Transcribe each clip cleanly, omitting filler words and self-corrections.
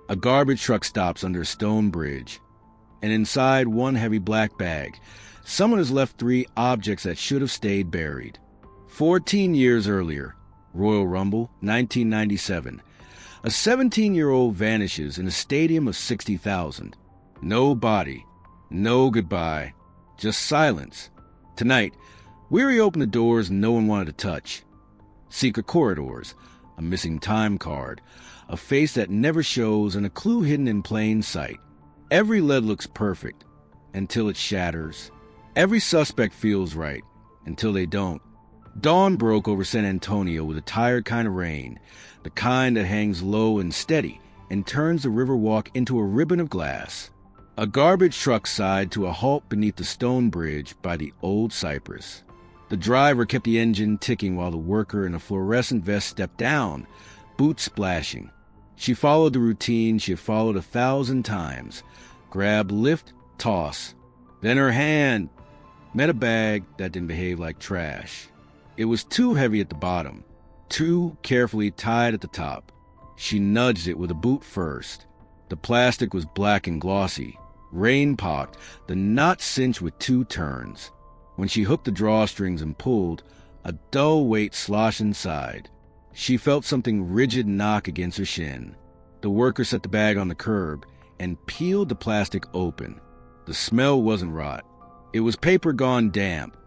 A garbage truck stops under a stone bridge, and inside one heavy black bag, someone has left 3 objects that should have stayed buried. 14 years earlier, Royal Rumble, 1997. A 17-year-old vanishes in a stadium of 60,000. No body, no goodbye, just silence. Tonight, we reopen the doors no one wanted to touch. Secret corridors, a missing time card, a face that never shows, and a clue hidden in plain sight. Every lead looks perfect, until it shatters. Every suspect feels right, until they don't. Dawn broke over San Antonio with a tired kind of rain, the kind that hangs low and steady and turns the Riverwalk into a ribbon of glass. A garbage truck sighed to a halt beneath the stone bridge by the old cypress. The driver kept the engine ticking while the worker in a fluorescent vest stepped down, boots splashing. She followed the routine she had followed 1,000 times. Grab, lift, toss. Then her hand met a bag that didn't behave like trash. It was too heavy at the bottom, too carefully tied at the top. She nudged it with a boot first. The plastic was black and glossy, rain-pocked, the knot cinched with 2 turns. When she hooked the drawstrings and pulled, a dull weight sloshed inside. She felt something rigid knock against her shin. The worker set the bag on the curb and peeled the plastic open. The smell wasn't rot. It was paper gone damp,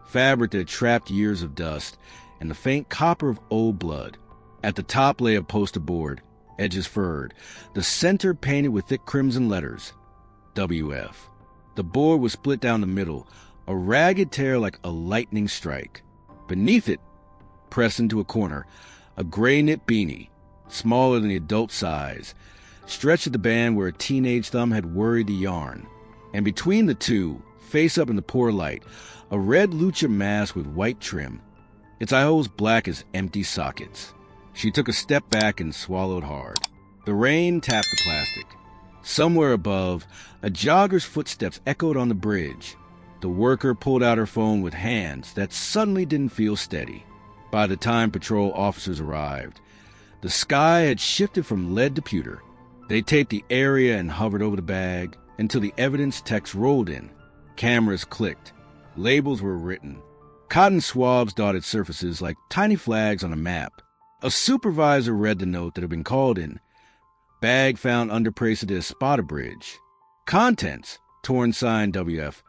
fabric that had trapped years of dust, and the faint copper of old blood. At the top lay a poster board, edges furred, the center painted with thick crimson letters, WF. The board was split down the middle, a ragged tear like a lightning strike. Beneath it, pressed into a corner, a gray knit beanie, smaller than the adult size, stretched at the band where a teenage thumb had worried the yarn. And between the two, face up in the poor light, a red lucha mask with white trim, its eye holes black as empty sockets. She took a step back and swallowed hard. The rain tapped the plastic. Somewhere above, a jogger's footsteps echoed on the bridge. The worker pulled out her phone with hands that suddenly didn't feel steady. By the time patrol officers arrived, the sky had shifted from lead to pewter. They taped the area and hovered over the bag until the evidence text rolled in. Cameras clicked. Labels were written. Cotton swabs dotted surfaces like tiny flags on a map. A supervisor read the note that had been called in. Bag found under Presida Espada Bridge. Contents: torn sign WF,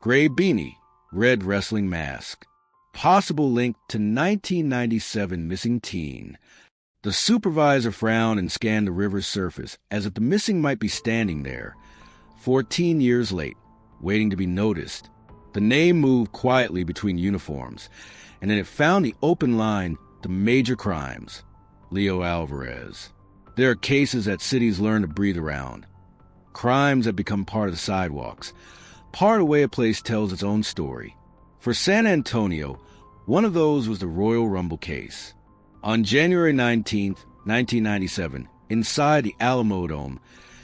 gray beanie, red wrestling mask. Possible link to 1997 missing teen. The supervisor frowned and scanned the river's surface as if the missing might be standing there, 14 years late, waiting to be noticed. The name moved quietly between uniforms, and then it found the open line, the major crimes. Leo Alvarez. There are cases that cities learn to breathe around. Crimes that become part of the sidewalks, part of the way a place tells its own story. For San Antonio, one of those was the Royal Rumble case. On January 19th, 1997, inside the Alamo Dome,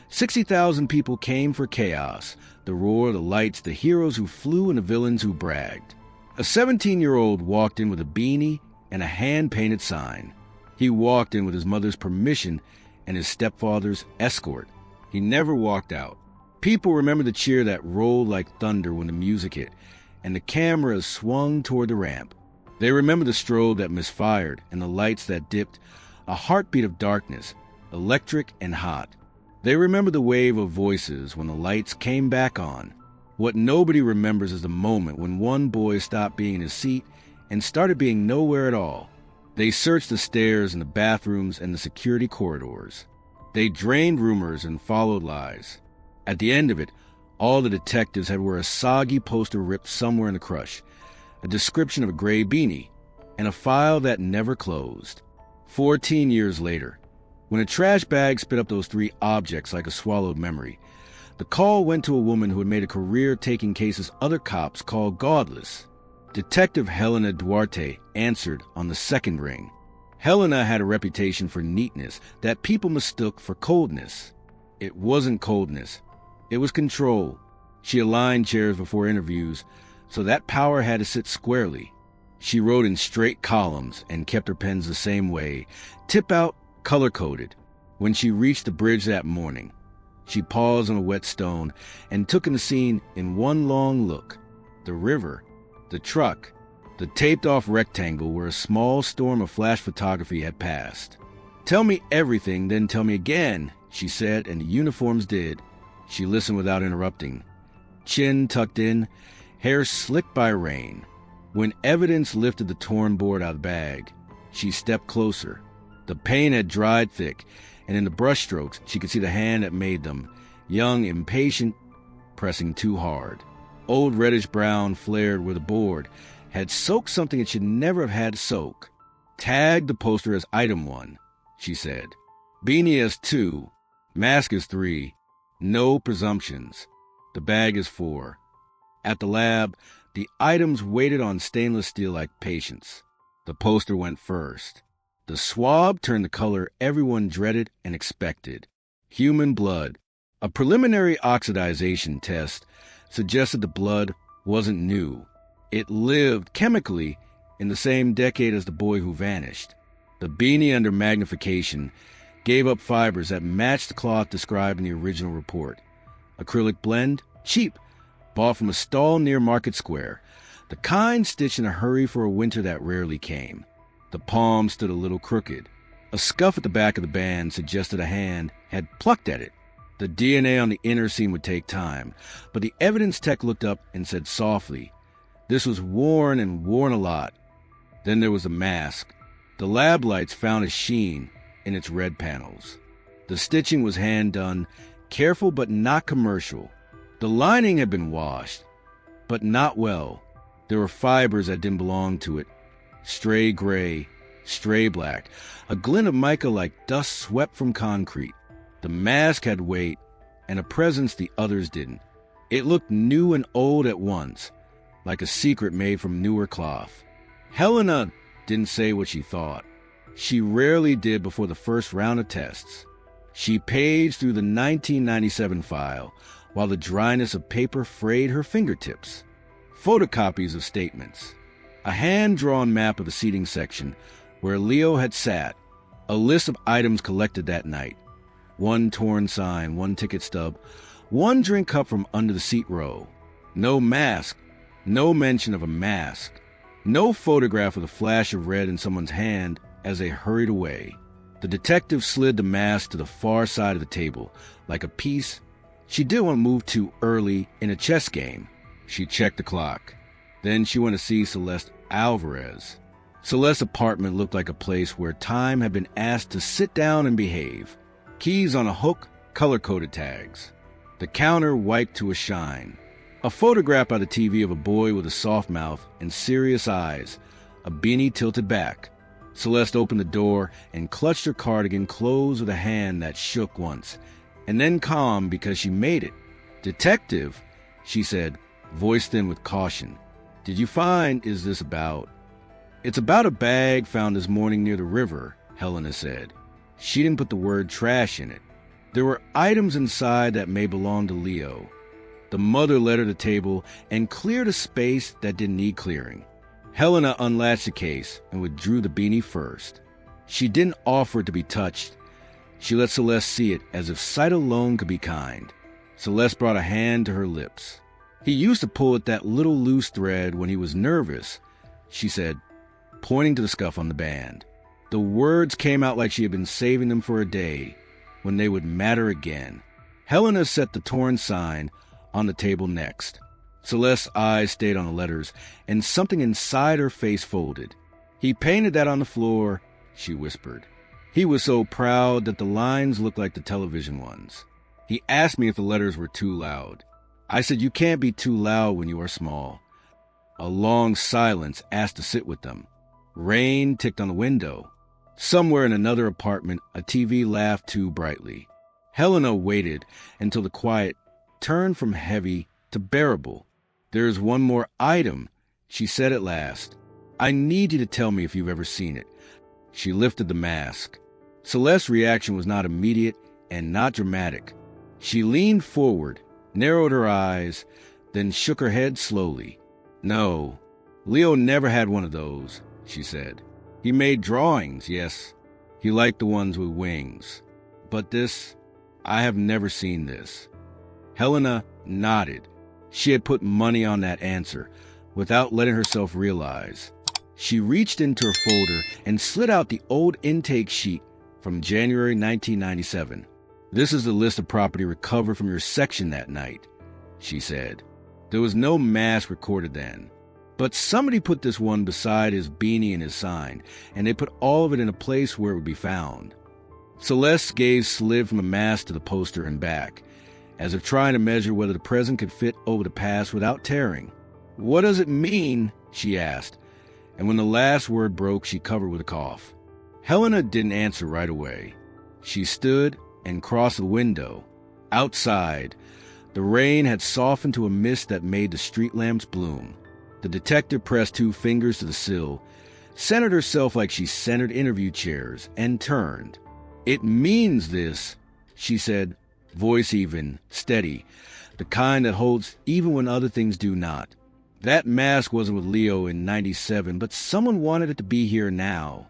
60,000 people came for chaos, the roar, the lights, the heroes who flew and the villains who bragged. A 17-year-old walked in with a beanie and a hand-painted sign. He walked in with his mother's permission and his stepfather's escort. He never walked out. People remember the cheer that rolled like thunder when the music hit, and the cameras swung toward the ramp. They remember the strobe that misfired and the lights that dipped, a heartbeat of darkness, electric and hot. They remember the wave of voices when the lights came back on. What nobody remembers is the moment when one boy stopped being in his seat and started being nowhere at all. They searched the stairs and the bathrooms and the security corridors. They drained rumors and followed lies. At the end of it, all the detectives had wore a soggy poster ripped somewhere in the crush, a description of a gray beanie, and a file that never closed. 14 years later, when a trash bag spit up those 3 objects like a swallowed memory, the call went to a woman who had made a career taking cases other cops called godless. Detective Helena Duarte answered on the second ring. Helena had a reputation for neatness that people mistook for coldness. It wasn't coldness. It was control. She aligned chairs before interviews, so that power had to sit squarely. She wrote in straight columns and kept her pens the same way, tip out, color-coded. When she reached the bridge that morning, she paused on a wet stone and took in the scene in one long look. The river, the truck, the taped-off rectangle where a small storm of flash photography had passed. "Tell me everything, then tell me again," she said, and the uniforms did. She listened without interrupting, chin tucked in, hair slicked by rain. When evidence lifted the torn board out of the bag, she stepped closer. The paint had dried thick, and in the brushstrokes she could see the hand that made them, young, impatient, pressing too hard. Old reddish-brown flared where the board had soaked something it should never have had to soak. "Tag the poster as item 1, she said. "Beanie as 2, mask as 3, no presumptions. The bag is 4. At the lab, the items waited on stainless steel like patience. The poster went first. The swab turned the color everyone dreaded and expected. Human blood. A preliminary oxidization test suggested the blood wasn't new. It lived chemically in the same decade as the boy who vanished. The beanie under magnification gave up fibers that matched the cloth described in the original report. Acrylic blend, cheap, bought from a stall near Market Square, the kind stitched in a hurry for a winter that rarely came. The palm stood a little crooked. A scuff at the back of the band suggested a hand had plucked at it. The DNA on the inner seam would take time, but the evidence tech looked up and said softly, "This was worn and worn a lot." Then there was the mask. The lab lights found a sheen in its red panels. The stitching was hand-done, careful but not commercial. The lining had been washed, but not well. There were fibers that didn't belong to it. Stray gray, stray black, a glint of mica like dust swept from concrete. The mask had weight and a presence the others didn't. It looked new and old at once, like a secret made from newer cloth. Helena didn't say what she thought. She rarely did before the first round of tests. She paged through the 1997 file while the dryness of paper frayed her fingertips. Photocopies of statements. A hand-drawn map of the seating section where Leo had sat. A list of items collected that night. One torn sign, one ticket stub, one drink cup from under the seat row. No mask. No mention of a mask. No photograph of the flash of red in someone's hand as they hurried away. The detective slid the mask to the far side of the table, like a piece she didn't want to move too early in a chess game. She checked the clock. Then she went to see Celeste Alvarez. Celeste's apartment looked like a place where time had been asked to sit down and behave. Keys on a hook, color-coded tags. The counter wiped to a shine. A photograph by the TV of a boy with a soft mouth and serious eyes, a beanie tilted back. Celeste opened the door and clutched her cardigan closed with a hand that shook once, and then calmed because she made it. "Detective," she said, voice thin with caution. "Did you find is this about?" "It's about a bag found this morning near the river," Helena said. She didn't put the word trash in it. There were items inside that may belong to Leo. The mother led her to the table and cleared a space that didn't need clearing. Helena unlatched the case and withdrew the beanie first. She didn't offer it to be touched. She let Celeste see it as if sight alone could be kind. Celeste brought a hand to her lips. "He used to pull at that little loose thread when he was nervous," she said, pointing to the scuff on the band. The words came out like she had been saving them for a day, when they would matter again. Helena set the torn sign on the table next. Celeste's eyes stayed on the letters, and something inside her face folded. "He painted that on the floor," she whispered. "He was so proud that the lines looked like the television ones. He asked me if the letters were too loud. I said you can't be too loud when you are small." A long silence asked to sit with them. Rain ticked on the window. Somewhere in another apartment, a TV laughed too brightly. Helena waited until the quiet turned from heavy to bearable. "There's one more item," she said at last. "I need you to tell me if you've ever seen it." She lifted the mask. Celeste's reaction was not immediate and not dramatic. She leaned forward, narrowed her eyes, then shook her head slowly. "No, Leo never had one of those," she said. "He made drawings, yes. He liked the ones with wings. But this, I have never seen this. Helena nodded. She had put money on that answer, without letting herself realize. She reached into her folder and slid out the old intake sheet from January 1997. "This is the list of property recovered from your section that night," she said. There was no mask recorded then, but somebody put this one beside his beanie and his sign, and they put all of it in a place where it would be found. Celeste's gaze slid from the mask to the poster and back, as if trying to measure whether the present could fit over the past without tearing. "What does it mean?" she asked, and when the last word broke, she covered with a cough. Helena didn't answer right away. She stood and crossed the window. Outside, the rain had softened to a mist that made the street lamps bloom. The detective pressed 2 fingers to the sill, centered herself like she centered interview chairs, and turned. "It means this," she said, voice even, steady, the kind that holds even when other things do not. "That mask wasn't with Leo in '97, but someone wanted it to be here now."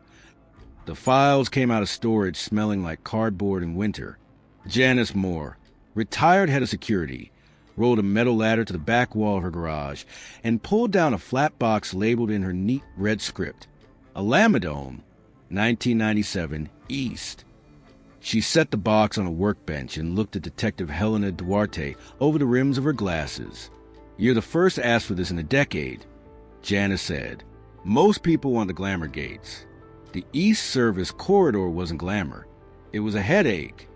The files came out of storage smelling like cardboard in winter. Janice Moore, retired head of security, rolled a metal ladder to the back wall of her garage and pulled down a flat box labeled in her neat red script, Alamodome, 1997, East. She set the box on a workbench and looked at Detective Helena Duarte over the rims of her glasses. "You're the first to ask for this in a decade," Janice said. "Most people want the glamour gates. The East Service corridor wasn't glamour. It was a headache."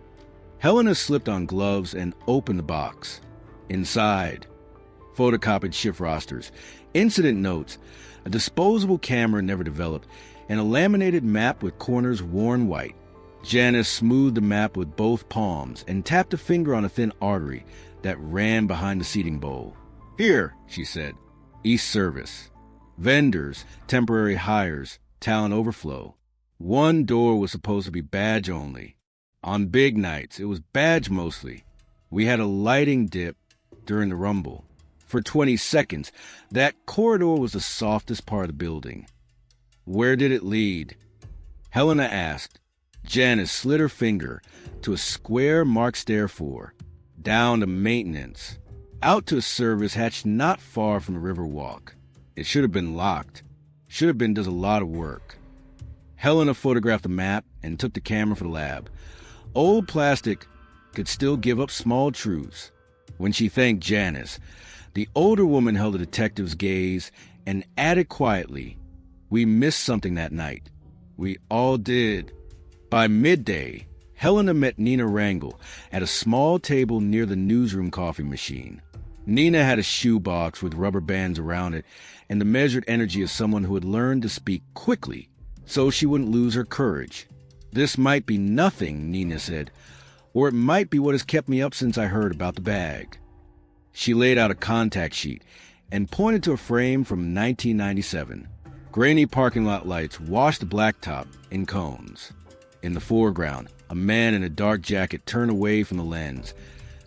Helena slipped on gloves and opened the box. Inside, photocopied shift rosters, incident notes, a disposable camera never developed, and a laminated map with corners worn white. Janice smoothed the map with both palms and tapped a finger on a thin artery that ran behind the seating bowl. "Here," she said. "East Service. Vendors, temporary hires, talent overflow. One door was supposed to be badge only. On big nights, it was badge mostly. We had a lighting dip during the Rumble. For 20 seconds, that corridor was the softest part of the building." "Where did it lead?" Helena asked. Janice slid her finger to a square marked stair for, down to maintenance, out to a service hatch not far from the Riverwalk. It should have been locked. Should have been does a lot of work. Helena photographed the map and took the camera for the lab. Old plastic could still give up small truths. When she thanked Janice, the older woman held the detective's gaze and added quietly, "We missed something that night. We all did." By midday, Helena met Nina Rangel at a small table near the newsroom coffee machine. Nina had a shoebox with rubber bands around it and the measured energy of someone who had learned to speak quickly so she wouldn't lose her courage. "This might be nothing," Nina said, "or it might be what has kept me up since I heard about the bag." She laid out a contact sheet and pointed to a frame from 1997. Grainy parking lot lights washed the blacktop in cones. In the foreground, a man in a dark jacket turned away from the lens.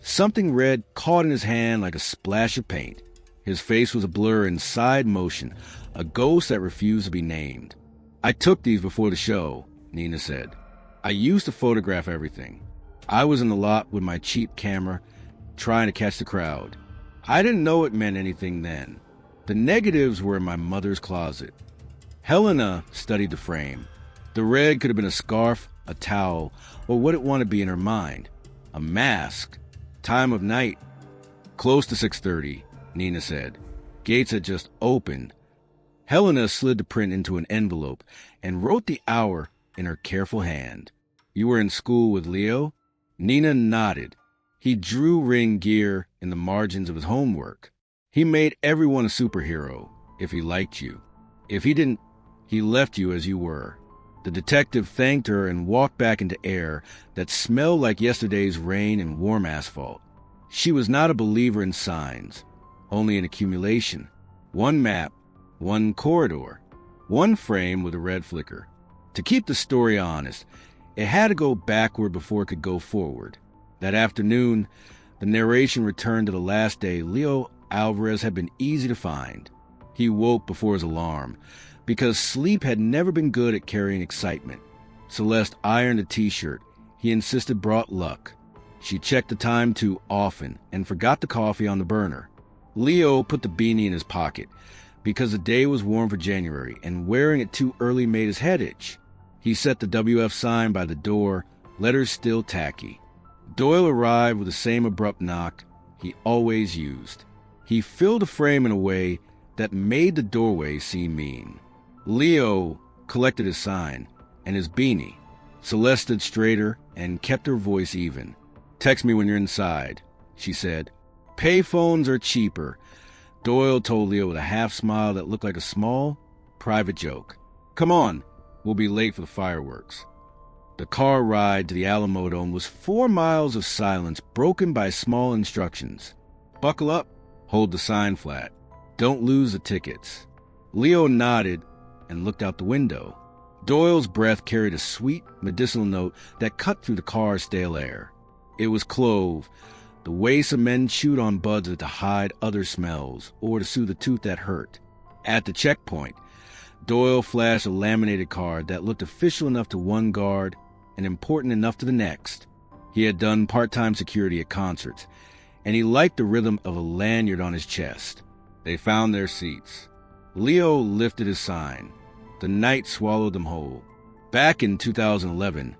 Something red caught in his hand like a splash of paint. His face was a blur in side motion, a ghost that refused to be named. "I took these before the show," Nina said. "I used to photograph everything. I was in the lot with my cheap camera, trying to catch the crowd. I didn't know it meant anything then. The negatives were in my mother's closet." Helena studied the frame. The red could have been a scarf, a towel, or what it wanted to be in her mind. A mask. Time of night. "Close to 6:30, Nina said. Gates had just opened. Helena slid the print into an envelope and wrote the hour in her careful hand. "You were in school with Leo?" Nina nodded. He drew ring gear in the margins of his homework. He made everyone a superhero, if he liked you. If he didn't, he left you as you were. The detective thanked her and walked back into air that smelled like yesterday's rain and warm asphalt. She was not a believer in signs, only in accumulation. One map, one corridor, one frame with a red flicker. To keep the story honest, it had to go backward before it could go forward. That afternoon, the narration returned to the last day Leo Alvarez had been easy to find. He woke before his alarm, because sleep had never been good at carrying excitement. Celeste ironed a t-shirt he insisted brought luck. She checked the time too often and forgot the coffee on the burner. Leo put the beanie in his pocket because the day was warm for January and wearing it too early made his head itch. He set the WF sign by the door, letters still tacky. Doyle arrived with the same abrupt knock he always used. He filled the frame in a way that made the doorway seem mean. Leo collected his sign and his beanie. Celeste stood straighter and kept her voice even. "Text me when you're inside," she said. "Payphones are cheaper," Doyle told Leo with a half smile that looked like a small, private joke. "Come on, we'll be late for the fireworks." The car ride to the Alamodome was 4 miles of silence broken by small instructions. "Buckle up, hold the sign flat, don't lose the tickets." Leo nodded and looked out the window. Doyle's breath carried a sweet, medicinal note that cut through the car's stale air. It was clove, the way some men chewed on buds to hide other smells or to soothe a tooth that hurt. At the checkpoint, Doyle flashed a laminated card that looked official enough to one guard and important enough to the next. He had done part-time security at concerts, and he liked the rhythm of a lanyard on his chest. They found their seats. Leo lifted his sign. The night swallowed them whole. Back in 2011,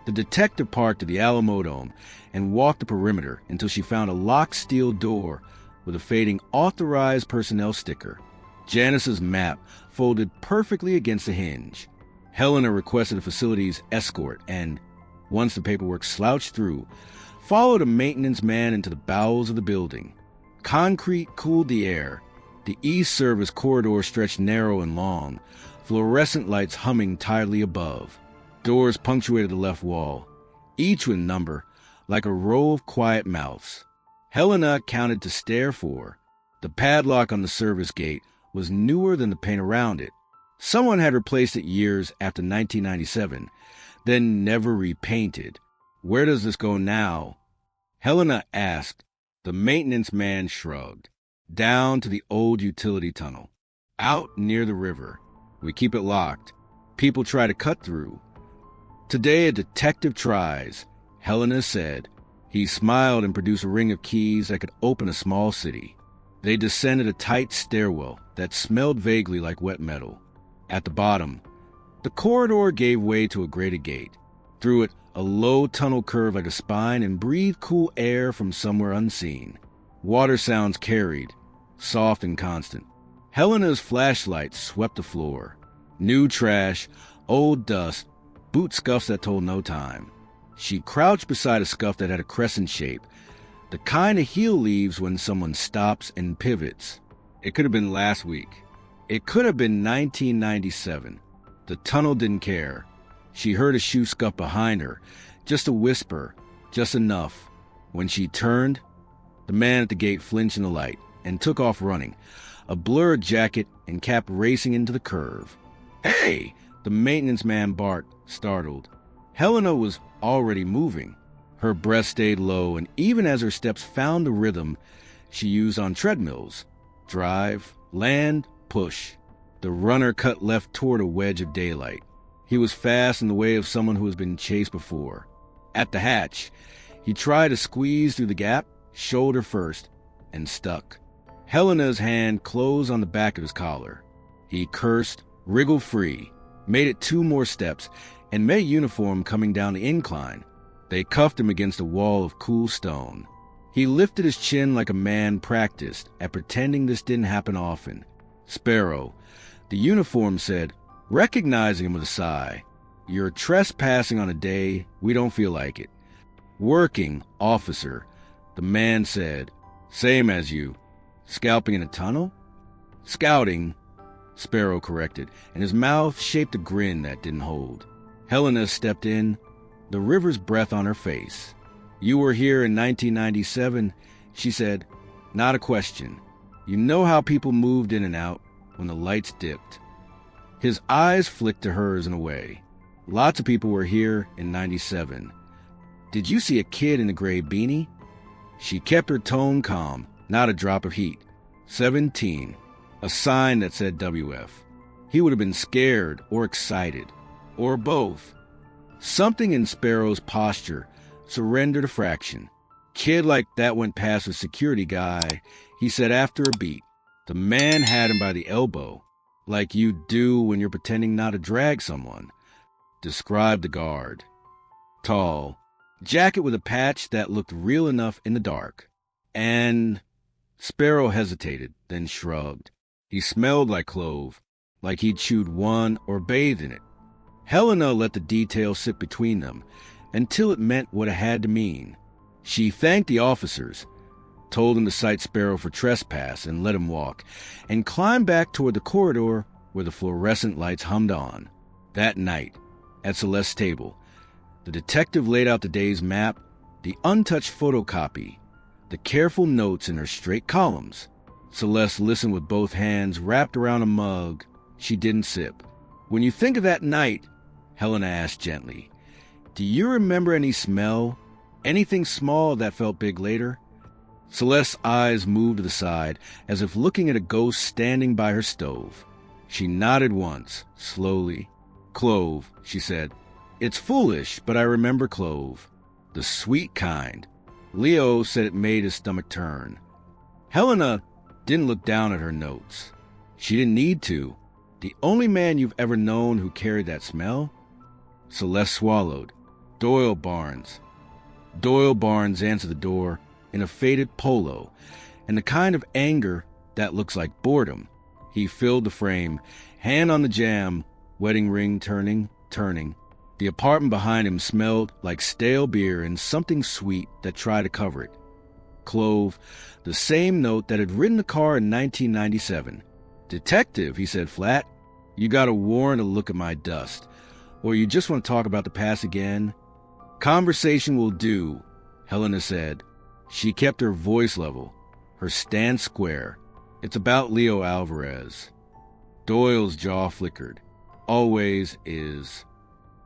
the detective parked at the Alamodome and walked the perimeter until she found a locked steel door with a fading authorized personnel sticker. Janice's map folded perfectly against the hinge. Helena requested the facility's escort and, once the paperwork slouched through, followed a maintenance man into the bowels of the building. Concrete cooled the air. The East Service corridor stretched narrow and long, fluorescent lights humming tiredly above. Doors punctuated the left wall, each with a number, like a row of quiet mouths. Helena counted to stare for. The padlock on the service gate was newer than the paint around it. Someone had replaced it years after 1997, then never repainted. "Where does this go now?" Helena asked. The maintenance man shrugged. "Down to the old utility tunnel. Out near the river. We keep it locked. People try to cut through." "Today a detective tries," Helena said. He smiled and produced a ring of keys that could open a small city. They descended a tight stairwell that smelled vaguely like wet metal. At the bottom, the corridor gave way to a grated gate. Through it, a low tunnel curved like a spine and breathed cool air from somewhere unseen. Water sounds carried, soft and constant. Helena's flashlight swept the floor. New trash, old dust, boot scuffs that told no time. She crouched beside a scuff that had a crescent shape, the kind a heel leaves when someone stops and pivots. It could have been last week. It could have been 1997. The tunnel didn't care. She heard a shoe scuff behind her, just a whisper, just enough. When she turned, the man at the gate flinched in the light and took off running, a blurred jacket and cap racing into the curve. "Hey!" the maintenance man barked, startled. Helena was already moving. Her breath stayed low, and even as her steps found the rhythm she used on treadmills, drive, land, push, the runner cut left toward a wedge of daylight. He was fast in the way of someone who has been chased before. At the hatch, he tried to squeeze through the gap, shoulder first, and stuck. Helena's hand closed on the back of his collar. He cursed, wriggled free, made it 2 more steps, and met a uniform coming down the incline. They cuffed him against a wall of cool stone. He lifted his chin like a man practiced at pretending this didn't happen often. "Sparrow," the uniform said, recognizing him with a sigh. "You're trespassing on a day we don't feel like it." "Working, officer," the man said. "Same as you. Scalping in a tunnel?" "Scouting," Sparrow corrected, and his mouth shaped a grin that didn't hold. Helena stepped in, the river's breath on her face. "You were here in 1997, she said. "Not a question. You know how people moved in and out when the lights dipped." His eyes flicked to hers in a way. "Lots of people were here in 97. Did you see a kid in a gray beanie?" She kept her tone calm, not a drop of heat. 17. A sign that said WF. He would have been scared or excited, or both. Something in Sparrow's posture surrendered a fraction. "Kid like that went past a security guy," he said after a beat. The man had him by the elbow, like you do when you're pretending not to drag someone. Described the guard. Tall, jacket with a patch that looked real enough in the dark. And Sparrow hesitated, then shrugged. He smelled like clove, like he'd chewed one or bathed in it. Helena let the details sit between them until it meant what it had to mean. She thanked the officers, told them to cite Sparrow for trespass and let him walk, and climbed back toward the corridor where the fluorescent lights hummed on. That night, at Celeste's table, the detective laid out the day's map, the untouched photocopy, the careful notes in her straight columns. Celeste listened with both hands wrapped around a mug she didn't sip. "When you think of that night," Helena asked gently, "do you remember any smell? Anything small that felt big later?" Celeste's eyes moved to the side, as if looking at a ghost standing by her stove. She nodded once, slowly. "Clove," she said. "It's foolish, but I remember clove. The sweet kind." Leo said it made his stomach turn. Helena didn't look down at her notes. She didn't need to. "The only man you've ever known who carried that smell?" Celeste swallowed. "Doyle Barnes." Doyle Barnes answered the door in a faded polo, and the kind of anger that looks like boredom. He filled the frame, hand on the jamb, wedding ring turning. The apartment behind him smelled like stale beer and something sweet that tried to cover it. Clove, the same note that had ridden the car in 1997. "Detective," he said flat, "you got a warrant to look at my dust, or you just want to talk about the past again?" "Conversation will do," Helena said. She kept her voice level, her stance square. "It's about Leo Alvarez." Doyle's jaw flickered. "Always is."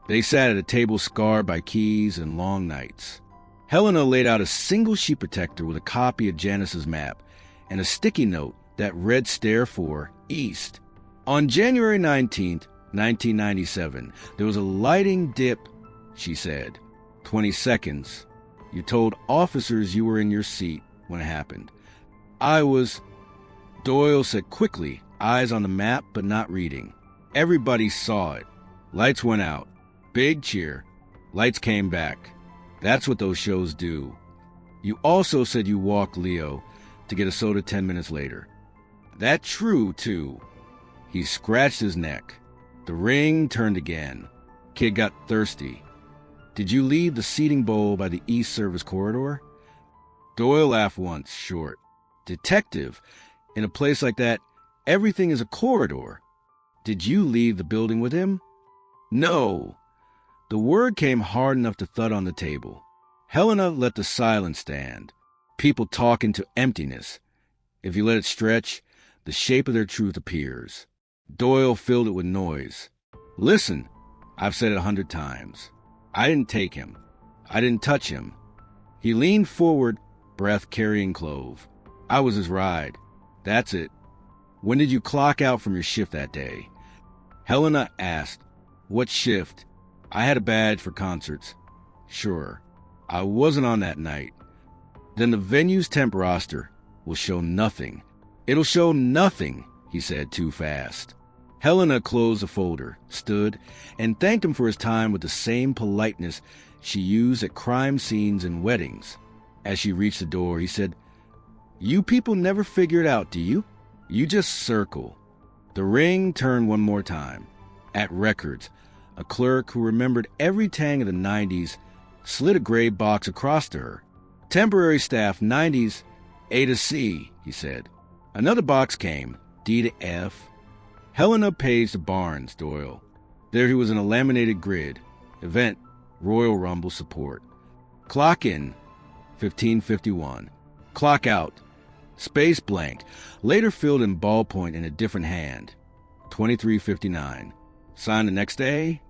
They sat at a table scarred by keys and long nights. Helena laid out a single sheet protector with a copy of Janice's map and a sticky note that read "Stair 4, East." "On January 19th, 1997, there was a lighting dip," she said. 20 seconds. "You told officers you were in your seat when it happened." "I was," Doyle said quickly, eyes on the map but not reading. "Everybody saw it. Lights went out. Big cheer. Lights came back. That's what those shows do." "You also said you walked Leo to get a soda 10 minutes later." "That true, too." He scratched his neck. The ring turned again. Kid got thirsty. "Did you leave the seating bowl by the East Service corridor?" Doyle laughed once, short. "Detective, in a place like that, everything is a corridor. Did you leave the building with him?" "No." The word came hard enough to thud on the table. Helena let the silence stand. People talk into emptiness. If you let it stretch, the shape of their truth appears. Doyle filled it with noise. "Listen, I've said it 100 times. I didn't take him. I didn't touch him." He leaned forward, breath carrying clove. "I was his ride. That's it." "When did you clock out from your shift that day?" Helena asked. "What shift?" "I had a badge for concerts." "Sure. I wasn't on that night." "Then the venue's temp roster will show nothing." "It'll show nothing," he said too fast. Helena closed the folder, stood, and thanked him for his time with the same politeness she used at crime scenes and weddings. As she reached the door, he said, "You people never figure it out, do you? You just circle." The ring turned one more time. At records, a clerk who remembered every tang of the 90s slid a gray box across to her. "Temporary staff, 90s, A to C," he said. Another box came, D to F. Helena paged to Barnes, Doyle. There he was in a laminated grid. Event, Royal Rumble support. Clock in, 15:51. Clock out, space blank, later filled in ballpoint in a different hand. 23:59. Sign the next day?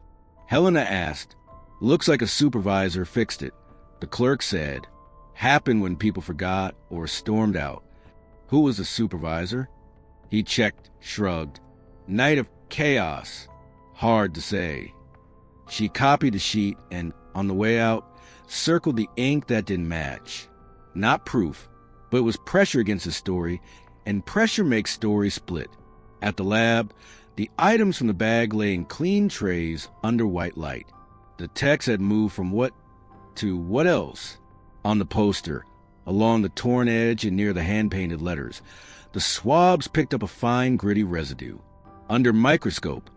Helena asked. "Looks like a supervisor fixed it." The clerk said. "Happened when people forgot or stormed out." "Who was the supervisor?" He checked, shrugged. "Night of chaos. Hard to say." She copied the sheet and, on the way out, circled the ink that didn't match. Not proof, but it was pressure against the story, and pressure makes stories split. At the lab, the items from the bag lay in clean trays under white light. The text had moved from what to what else? On the poster, along the torn edge and near the hand-painted letters, the swabs picked up a fine, gritty residue. Under microscope,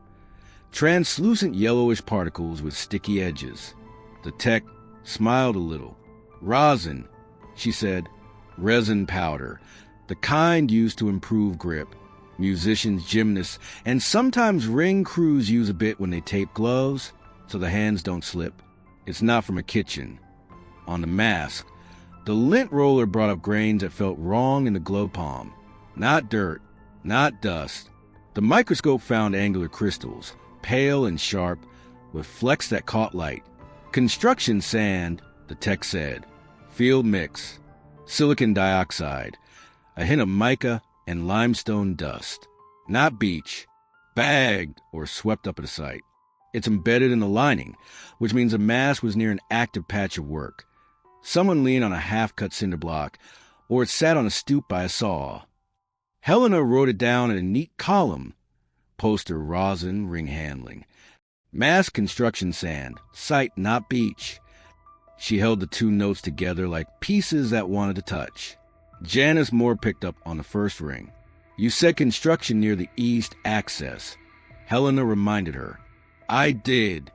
translucent yellowish particles with sticky edges. The tech smiled a little. Rosin, she said. Resin powder, the kind used to improve grip. Musicians, gymnasts, and sometimes ring crews use a bit when they tape gloves so the hands don't slip. It's not from a kitchen. On the mask, the lint roller brought up grains that felt wrong in the glove palm. Not dirt, not dust. The microscope found angular crystals, pale and sharp, with flecks that caught light. Construction sand, the tech said. Field mix. Silicon dioxide. A hint of mica and limestone dust. Not beach. Bagged or swept up at the site. It's embedded in the lining, which means the mask was near an active patch of work. Someone leaned on a half-cut cinder block, or it sat on a stoop by a saw. Helena wrote it down in a neat column. Poster rosin, ring handling. Mask construction sand, site not beach. She held the two notes together like pieces that wanted to touch. Janice Moore picked up on the first ring. You said construction near the east access. Helena reminded her. I did,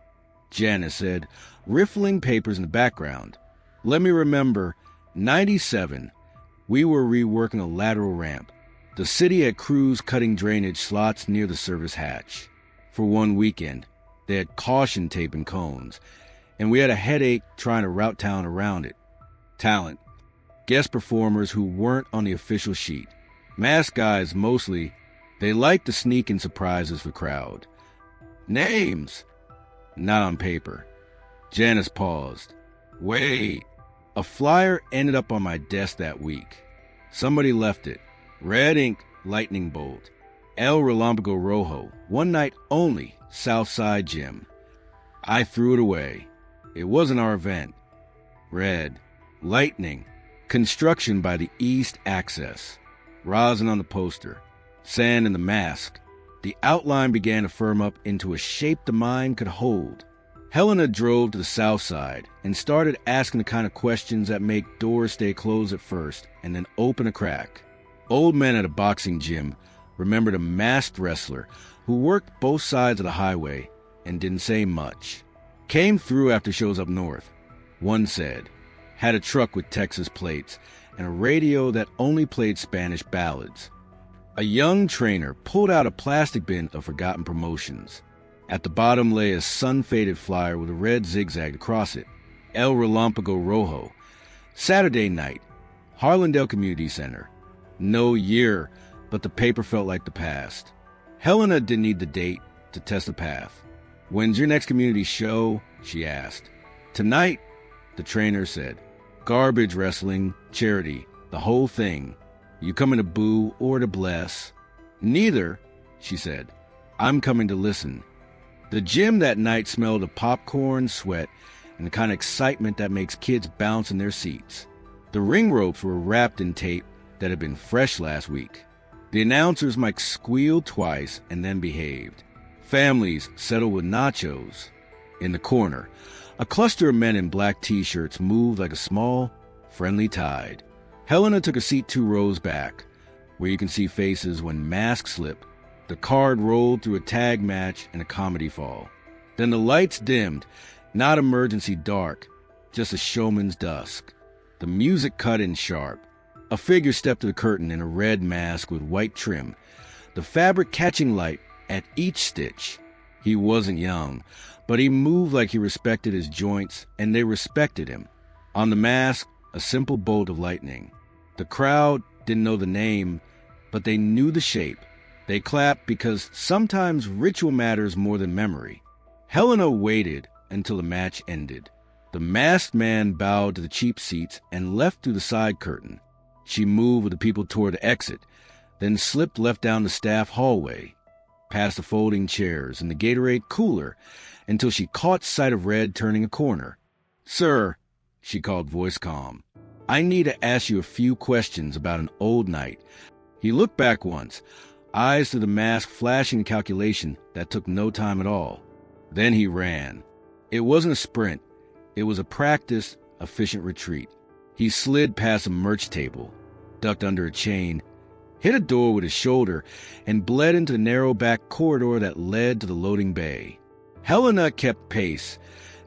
Janice said, riffling papers in the background. Let me remember, 97. We were reworking a lateral ramp. The city had crews cutting drainage slots near the service hatch. For one weekend, they had caution tape and cones, and we had a headache trying to route town around it. Talent. Guest performers who weren't on the official sheet. Masked guys mostly. They liked to sneak in surprises for the crowd. Names. Not on paper. Janice paused. Wait. A flyer ended up on my desk that week. Somebody left it. Red ink, lightning bolt. El Relámpago Rojo. One night only. Southside Gym. I threw it away. It wasn't our event. Red. Lightning. Construction by the east access. Rosin on the poster. Sand in the mask. The outline began to firm up into a shape the mind could hold. Helena drove to the south side and started asking the kind of questions that make doors stay closed at first and then open a crack. Old men at a boxing gym remembered a masked wrestler who worked both sides of the highway and didn't say much. Came through after shows up north, one said. Had a truck with Texas plates and a radio that only played Spanish ballads. A young trainer pulled out a plastic bin of forgotten promotions. At the bottom lay a sun-faded flyer with a red zigzag across it. El Relámpago Rojo. Saturday night. Harlandale Community Center. No year, but the paper felt like the past. Helena didn't need the date to test the path. When's your next community show? She asked. Tonight, the trainer said. Garbage wrestling, charity, the whole thing. You coming to boo or to bless? Neither, she said. I'm coming to listen. The gym that night smelled of popcorn, sweat, and the kind of excitement that makes kids bounce in their seats. The ring ropes were wrapped in tape that had been fresh last week. The announcers might squeal twice and then behaved. Families settled with nachos. In the corner, a cluster of men in black t-shirts moved like a small, friendly tide. Helena took a seat 2 rows back, where you can see faces when masks slip. The card rolled through a tag match and a comedy fall. Then the lights dimmed, not emergency dark, just a showman's dusk. The music cut in sharp. A figure stepped to the curtain in a red mask with white trim, the fabric catching light at each stitch. He wasn't young, but he moved like he respected his joints, and they respected him. On the mask, a simple bolt of lightning. The crowd didn't know the name, but they knew the shape. They clapped because sometimes ritual matters more than memory. Helena waited until the match ended. The masked man bowed to the cheap seats and left through the side curtain. She moved with the people toward the exit, then slipped left down the staff hallway. past the folding chairs and the Gatorade cooler, until she caught sight of Red turning a corner. "Sir," she called, voice calm, "I need to ask you a few questions about an old night." He looked back once, eyes to the mask flashing calculation that took no time at all. Then he ran. It wasn't a sprint. It was a practiced, efficient retreat. He slid past a merch table, ducked under a chain, hit a door with his shoulder, and bled into the narrow back corridor that led to the loading bay. Helena kept pace,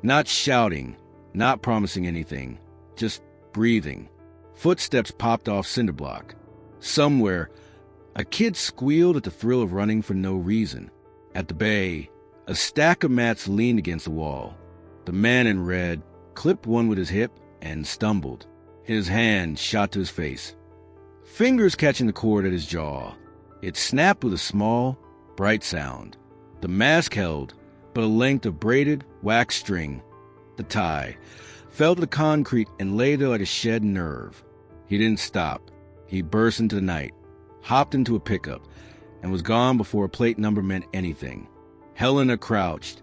not shouting, not promising anything, just breathing. Footsteps popped off cinder block. Somewhere, a kid squealed at the thrill of running for no reason. At the bay, a stack of mats leaned against the wall. The man in red clipped one with his hip and stumbled. His hand shot to his face, fingers catching the cord at his jaw. It snapped with a small, bright sound. The mask held but a length of braided wax string. The tie fell to the concrete and lay there like a shed nerve. He didn't stop. He burst into the night, hopped into a pickup, and was gone before a plate number meant anything. Helena crouched,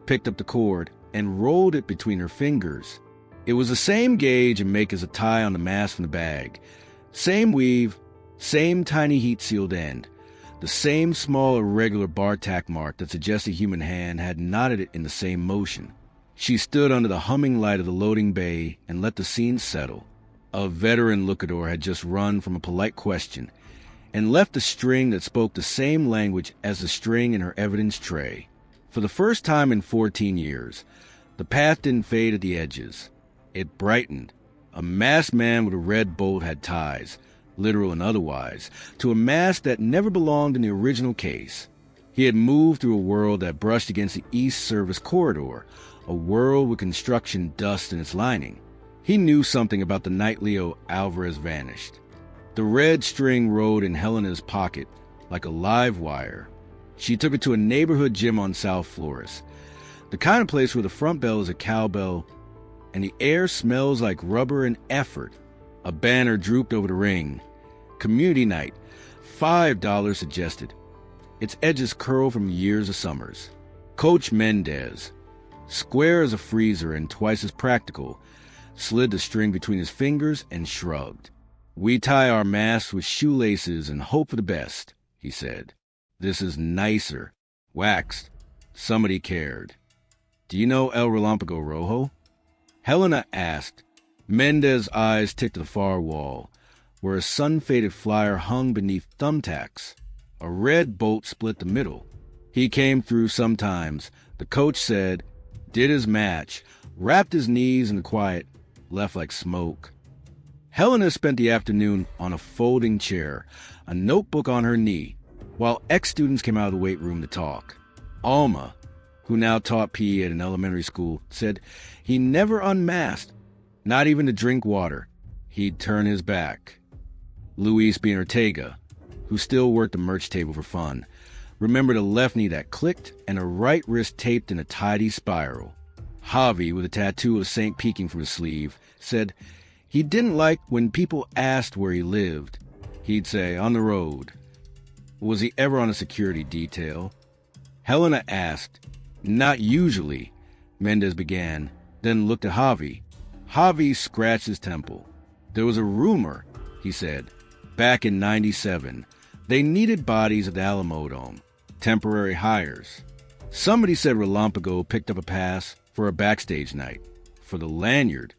picked up the cord, and rolled it between her fingers. It was the same gauge and make as a tie on the mask from the bag. Same weave, same tiny heat-sealed end. The same small irregular bar tack mark that suggested a human hand had knotted it in the same motion. She stood under the humming light of the loading bay and let the scene settle. A veteran lookador had just run from a polite question and left a string that spoke the same language as the string in her evidence tray. For the first time in 14 years, the path didn't fade at the edges. It brightened. A masked man with a red bolt had ties, literal and otherwise, to a mask that never belonged in the original case. He had moved through a world that brushed against the East Service corridor, a world with construction dust in its lining. He knew something about the night Leo Alvarez vanished. The red string rode in Helena's pocket like a live wire. She took it to a neighborhood gym on South Flores, the kind of place where the front bell is a cowbell and the air smells like rubber and effort. A banner drooped over the ring. Community night, $5 suggested. Its edges curled from years of summers. Coach Mendez, square as a freezer and twice as practical, slid the string between his fingers and shrugged. "We tie our masks with shoelaces and hope for the best," he said. "This is nicer. Waxed. Somebody cared. Do you know El Relámpago Rojo?" Helena asked. Mendez's eyes ticked to the far wall, where a sun-faded flyer hung beneath thumbtacks. A red bolt split the middle. He came through sometimes, the coach said, did his match, wrapped his knees in the quiet, left like smoke. Helena spent the afternoon on a folding chair, a notebook on her knee, while ex-students came out of the weight room to talk. Alma, who now taught PE at an elementary school, said he never unmasked, not even to drink water. He'd turn his back. Luis B. Ortega, who still worked the merch table for fun, remembered a left knee that clicked and a right wrist taped in a tidy spiral. Javi, with a tattoo of Saint peeking from his sleeve, said he didn't like when people asked where he lived. He'd say, on the road. Was he ever on a security detail? Helena asked. Not usually, Mendez began, then looked at Javi. Javi scratched his temple. There was a rumor, he said, back in '97. They needed bodies at the Alamodome, temporary hires. Somebody said Relámpago picked up a pass for a backstage night, for the lanyard.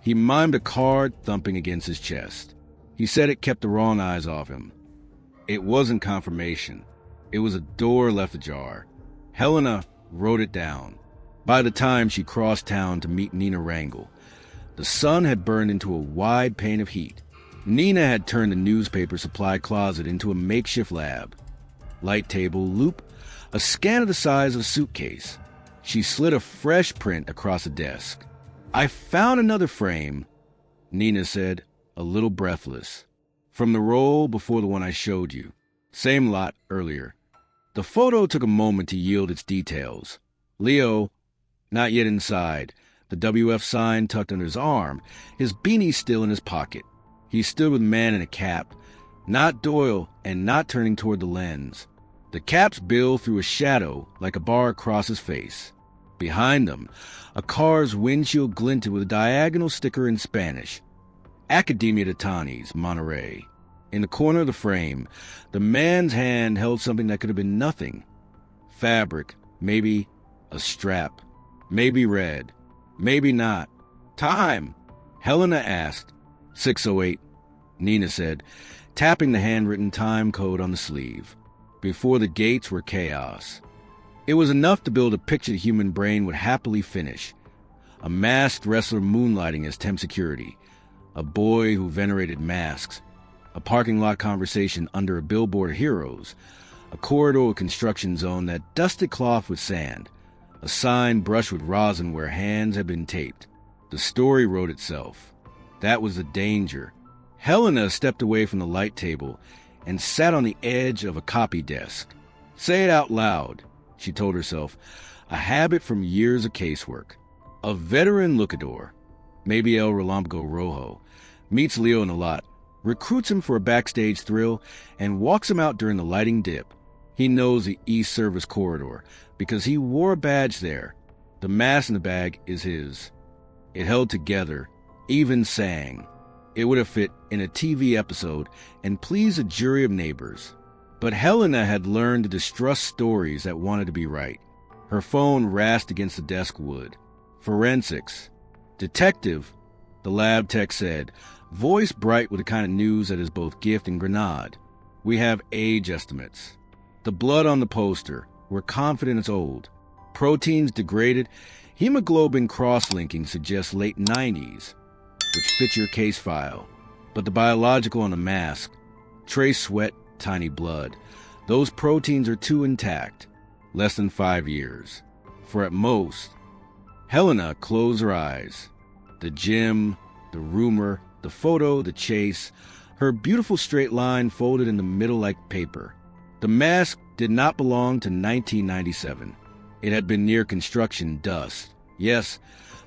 He mimed a card thumping against his chest. He said it kept the wrong eyes off him. It wasn't confirmation. It was a door left ajar. Helena wrote it down. By the time she crossed town to meet Nina Rangel, the sun had burned into a wide pane of heat. Nina had turned the newspaper supply closet into a makeshift lab. Light table, loop, a scan of the size of a suitcase. She slid a fresh print across the desk. I found another frame, Nina said, a little breathless. From the roll before the one I showed you. Same lot earlier. The photo took a moment to yield its details. Leo, not yet inside, the WF sign tucked under his arm, his beanie still in his pocket. He stood with man in a cap, not Doyle and not turning toward the lens. The caps bill through a shadow like a bar across his face. Behind them, a car's windshield glinted with a diagonal sticker in Spanish. Academia de Tanis, Monterey. In the corner of the frame, the man's hand held something that could have been nothing. Fabric, maybe a strap, maybe red, maybe not. Time, Helena asked. 6:08, Nina said, tapping the handwritten time code on the sleeve. Before the gates were chaos. It was enough to build a picture the human brain would happily finish. A masked wrestler moonlighting as temp security. A boy who venerated masks. A parking lot conversation under a billboard of heroes. A corridor construction zone that dusted cloth with sand. A sign brushed with rosin where hands had been taped. The story wrote itself. That was the danger. Helena stepped away from the light table and sat on the edge of a copy desk. Say it out loud, she told herself, a habit from years of casework. A veteran lookador, maybe El Relámpago Rojo, meets Leo in the lot, recruits him for a backstage thrill, and walks him out during the lighting dip. He knows the East Service corridor because he wore a badge there. The mask in the bag is his. It held together, even sang. It would have fit in a TV episode and pleased a jury of neighbors. But Helena had learned to distrust stories that wanted to be right. Her phone rasped against the desk wood. Forensics. Detective, the lab tech said, voice bright with the kind of news that is both gift and grenade. We have age estimates. The blood on the poster. We're confident it's old. Proteins degraded. Hemoglobin cross-linking suggests late 90s. Which fits your case file. But the biological on the mask, trace sweat, tiny blood, those proteins are too intact. Less than 5 years. For at most. Helena closed her eyes. The gym, the rumor, the photo, the chase, her beautiful straight line folded in the middle like paper. The mask did not belong to 1997. It had been near construction dust. Yes,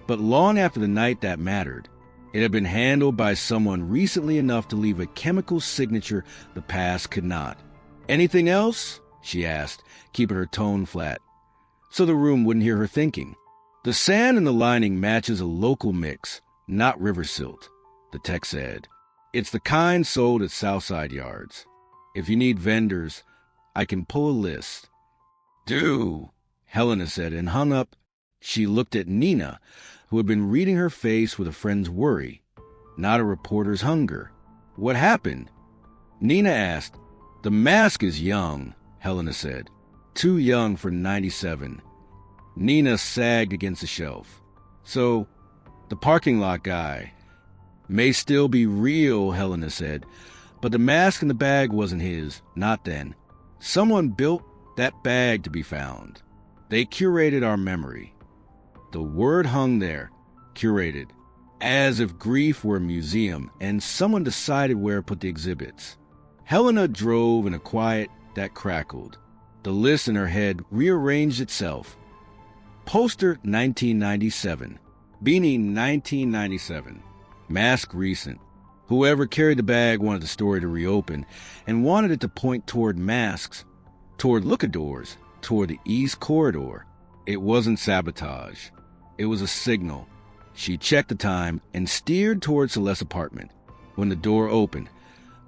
but long after the night that mattered. It had been handled by someone recently enough to leave a chemical signature the past could not. Anything else? She asked, keeping her tone flat, so the room wouldn't hear her thinking. The sand in the lining matches a local mix, not river silt, the tech said. It's the kind sold at Southside yards. If you need vendors, I can pull a list. Do, Helena said and hung up. She looked at Nina, who had been reading her face with a friend's worry, not a reporter's hunger. What happened? Nina asked. The mask is young, Helena said. Too young for 97. Nina sagged against the shelf. So, the parking lot guy. May still be real, Helena said, but the mask in the bag wasn't his, not then. Someone built that bag to be found. They curated our memory. The word hung there, curated, as if grief were a museum and someone decided where to put the exhibits. Helena drove in a quiet that crackled. The list in her head rearranged itself. Poster 1997, beanie 1997, mask recent. Whoever carried the bag wanted the story to reopen and wanted it to point toward masks, toward lookadors, toward the East Corridor. It wasn't sabotage. It was a signal. She checked the time and steered toward Celeste's apartment. When the door opened,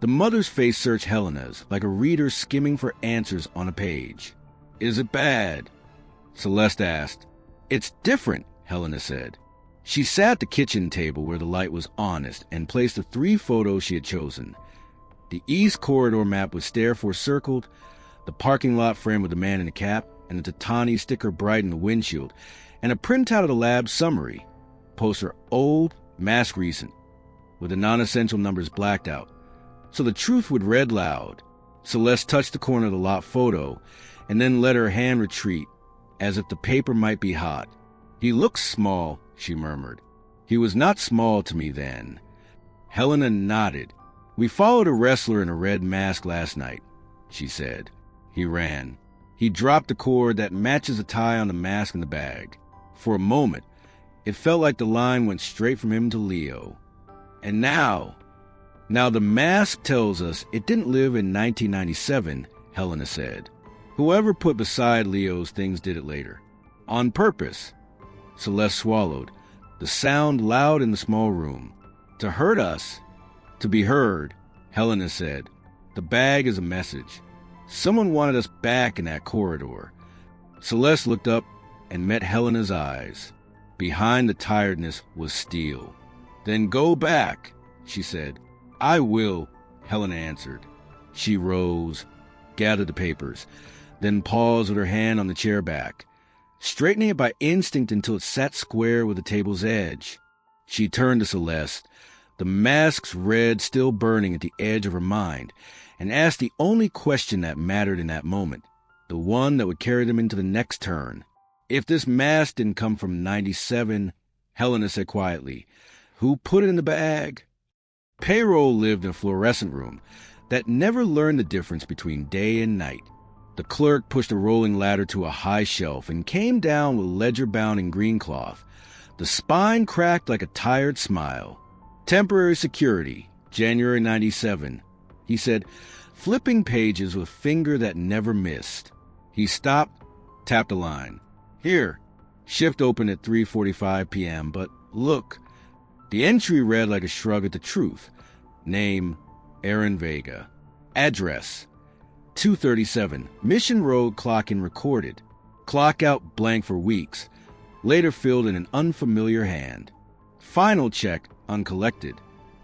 the mother's face searched Helena's like a reader skimming for answers on a page. Is it bad? Celeste asked. It's different, Helena said. She sat at the kitchen table where the light was honest and placed the 3 photos she had chosen. The East Corridor map with Stairforth circled, the parking lot framed with the man in the cap, and the Tatani sticker bright in the windshield, and a printout of the lab summary. Poster old, mask recent, with the non-essential numbers blacked out, so the truth would read loud. Celeste touched the corner of the lot photo, and then let her hand retreat, as if the paper might be hot. He looks small, she murmured. He was not small to me then. Helena nodded. We followed a wrestler in a red mask last night, she said. He ran. He dropped the cord that matches the tie on the mask in the bag. For a moment, it felt like the line went straight from him to Leo. And now the mask tells us it didn't live in 1997, Helena said. Whoever put beside Leo's things did it later. On purpose. Celeste swallowed, the sound loud in the small room. To hurt us. To be heard, Helena said. The bag is a message. Someone wanted us back in that corridor. Celeste looked up and met Helena's eyes. Behind the tiredness was steel. Then go back, she said. I will, Helena answered. She rose, gathered the papers, then paused with her hand on the chair back, straightening it by instinct until it sat square with the table's edge. She turned to Celeste, the mask's red still burning at the edge of her mind, and asked the only question that mattered in that moment, the one that would carry them into the next turn. If this mask didn't come from 97, Helena said quietly, who put it in the bag? Payroll lived in a fluorescent room that never learned the difference between day and night. The clerk pushed a rolling ladder to a high shelf and came down with a ledger bound in green cloth. The spine cracked like a tired smile. Temporary security, January 97, he said, flipping pages with a finger that never missed. He stopped, tapped a line. Here, shift opened at 3:45 p.m., but look. The entry read like a shrug at the truth. Name, Aaron Vega. Address, 237, Mission Road, clock in recorded. Clock out blank for weeks, later filled in an unfamiliar hand. Final check, uncollected.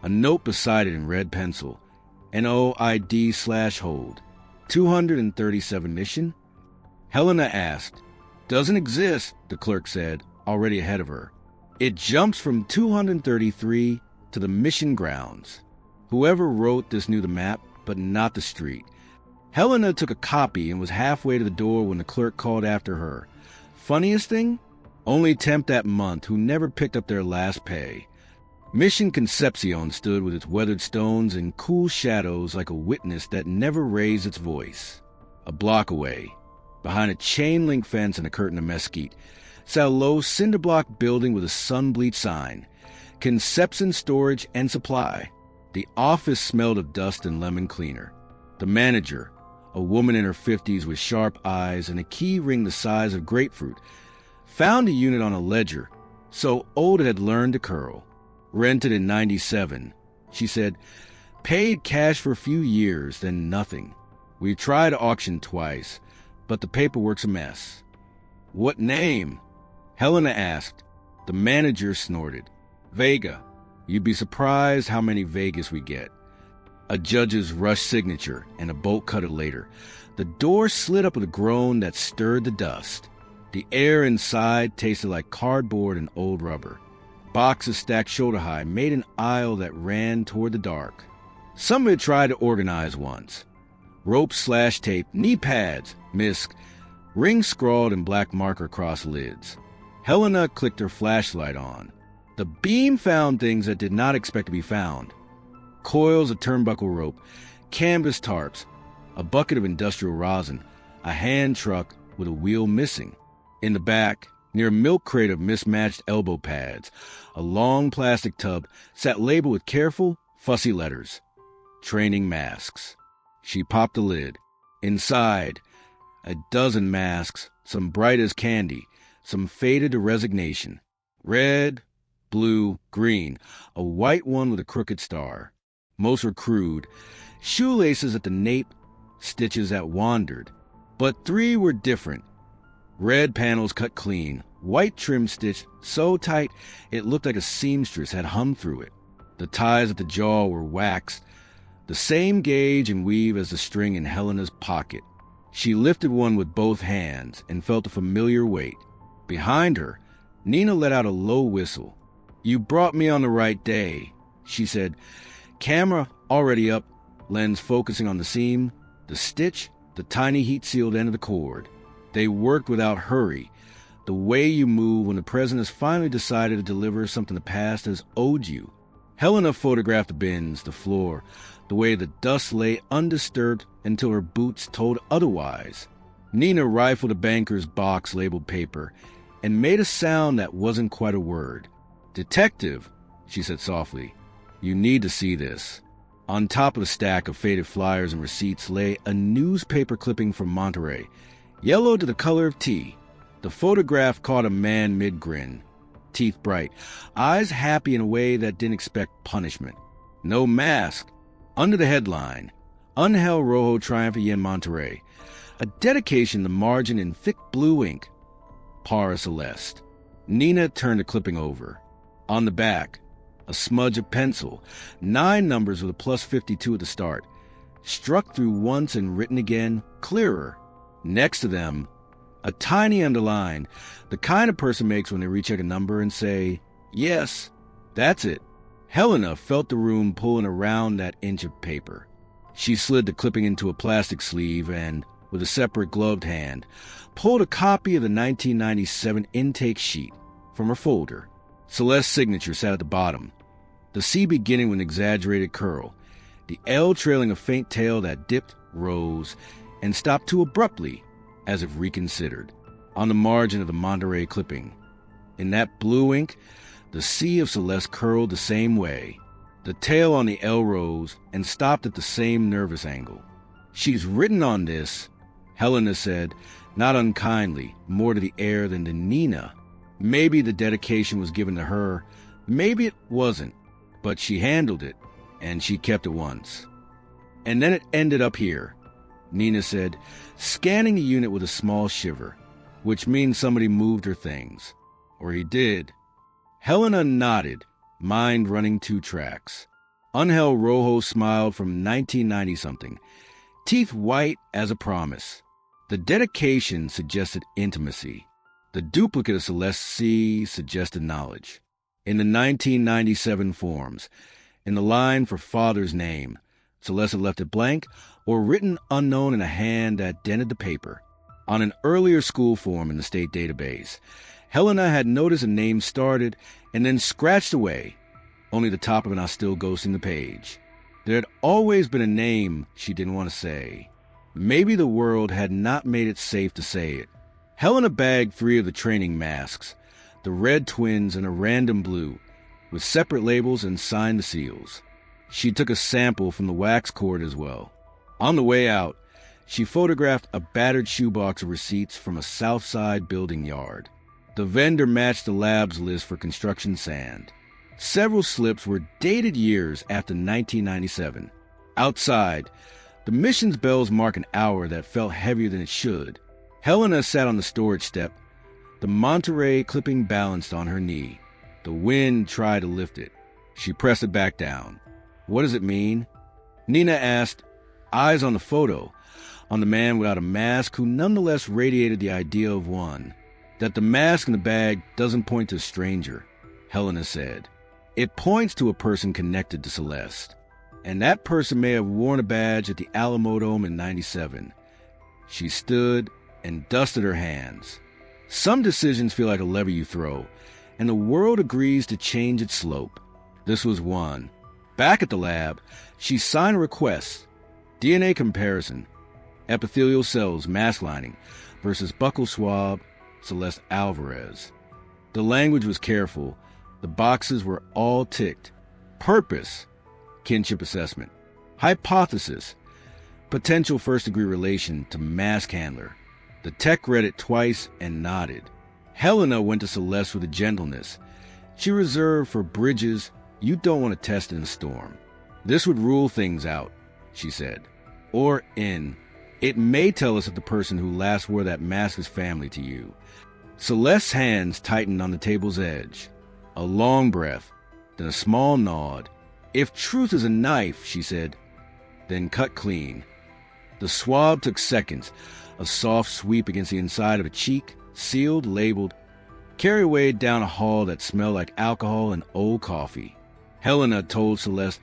A note beside it in red pencil. NOID/hold. 237 mission? Helena asked. Doesn't exist, the clerk said, already ahead of her. It jumps from 233 to the mission grounds. Whoever wrote this knew the map, but not the street. Helena took a copy and was halfway to the door when the clerk called after her. Funniest thing? Only temp that month who never picked up their last pay. Mission Concepcion stood with its weathered stones and cool shadows like a witness that never raised its voice. A block away, behind a chain-link fence and a curtain of mesquite, sat a low cinder-block building with a sun-bleached sign. Concepcion Storage and Supply. The office smelled of dust and lemon cleaner. The manager, a woman in her 50s with sharp eyes and a key ring the size of grapefruit, found a unit on a ledger, so old it had learned to curl. Rented in 97, she said. Paid cash for a few years, then nothing. We tried to auction twice, but the paperwork's a mess. What name? Helena asked. The manager snorted. Vega. You'd be surprised how many Vegas we get. A judge's rush signature and a bolt cutter later. The door slid up with a groan that stirred the dust. The air inside tasted like cardboard and old rubber. Boxes stacked shoulder high made an aisle that ran toward the dark. Some had tried to organize once. Rope/tape, knee pads, misc, rings scrawled in black marker across lids. Helena clicked her flashlight on. The beam found things that did not expect to be found. Coils of turnbuckle rope, canvas tarps, a bucket of industrial rosin, a hand truck with a wheel missing. In the back, near a milk crate of mismatched elbow pads, a long plastic tub sat labeled with careful, fussy letters. Training masks. She popped the lid. Inside, a dozen masks, some bright as candy, some faded to resignation. Red, blue, green, a white one with a crooked star. Most were crude, shoelaces at the nape, stitches that wandered. But 3 were different. Red panels cut clean, white trim stitch so tight it looked like a seamstress had hummed through it. The ties at the jaw were waxed, the same gauge and weave as the string in Helena's pocket. She lifted one with both hands and felt a familiar weight. Behind her, Nina let out a low whistle. You brought me on the right day, she said. Camera already up, lens focusing on the seam, the stitch, the tiny heat-sealed end of the cord. They worked without hurry, the way you move when the present has finally decided to deliver something the past has owed you. Helena photographed the bins, the floor, the way the dust lay undisturbed until her boots told otherwise. Nina rifled a banker's box labeled paper and made a sound that wasn't quite a word. Detective, she said softly, you need to see this. On top of the stack of faded flyers and receipts lay a newspaper clipping from Monterey, yellow to the color of tea. The photograph caught a man mid-grin, teeth bright, eyes happy in a way that didn't expect punishment. No mask. Under the headline, Angel Rojo Triunfa y en Monterrey, a dedication to margin in thick blue ink. Para Celeste. Nina turned the clipping over. On the back, a smudge of pencil, 9 numbers with a plus 52 at the start, struck through once and written again, clearer. Next to them, a tiny underline, the kind a person makes when they recheck a number and say, yes, that's it. Helena felt the room pulling around that inch of paper. She slid the clipping into a plastic sleeve and, with a separate gloved hand, pulled a copy of the 1997 intake sheet from her folder. Celeste's signature sat at the bottom, the C beginning with an exaggerated curl, the L trailing a faint tail that dipped, rose, and stopped too abruptly, as if reconsidered. On the margin of the Monterey clipping, in that blue ink, the C of Celeste curled the same way. The tail on the L rose and stopped at the same nervous angle. She's written on this, Helena said, not unkindly, more to the air than to Nina. Maybe the dedication was given to her, maybe it wasn't, but she handled it, and she kept it once. And then it ended up here, Nina said, scanning the unit with a small shiver, which means somebody moved her things. Or he did. Helena nodded, mind running 2 tracks. Angel Rojo smiled from 1990-something, teeth white as a promise. The dedication suggested intimacy. The duplicate of Celeste C suggested knowledge. In the 1997 forms, in the line for father's name, Celeste had left it blank or written unknown in a hand that dented the paper. On an earlier school form in the state database, Helena had noticed a name started and then scratched away, only the top of it now still ghosting the page. There had always been a name she didn't want to say. Maybe the world had not made it safe to say it. Helena bagged 3 of the training masks, the red twins and a random blue, with separate labels and signed the seals. She took a sample from the wax cord as well. On the way out, she photographed a battered shoebox of receipts from a Southside building yard. The vendor matched the lab's list for construction sand. Several slips were dated years after 1997. Outside, the mission's bells marked an hour that felt heavier than it should. Helena sat on the storage step, the Monterey clipping balanced on her knee. The wind tried to lift it. She pressed it back down. What does it mean? Nina asked, eyes on the photo, on the man without a mask who nonetheless radiated the idea of one. That the mask in the bag doesn't point to a stranger, Helena said. It points to a person connected to Celeste. And that person may have worn a badge at the Alamo Dome in '97. She stood and dusted her hands. Some decisions feel like a lever you throw, and the world agrees to change its slope. This was one. Back at the lab, she signed a request. DNA comparison. Epithelial cells, mask lining, versus buccal swab, Celeste Alvarez. The language was careful. The boxes were all ticked. Purpose, kinship assessment. Hypothesis, potential first-degree relation to mask handler. The tech read it twice and nodded. Helena went to Celeste with a gentleness she reserved for bridges you don't want to test in a storm. This would rule things out, she said. Or in. It may tell us if the person who last wore that mask is family to you. Celeste's hands tightened on the table's edge. A long breath, then a small nod. If truth is a knife, she said, then cut clean. The swab took seconds, a soft sweep against the inside of a cheek, sealed, labeled, carry away down a hall that smelled like alcohol and old coffee. Helena told Celeste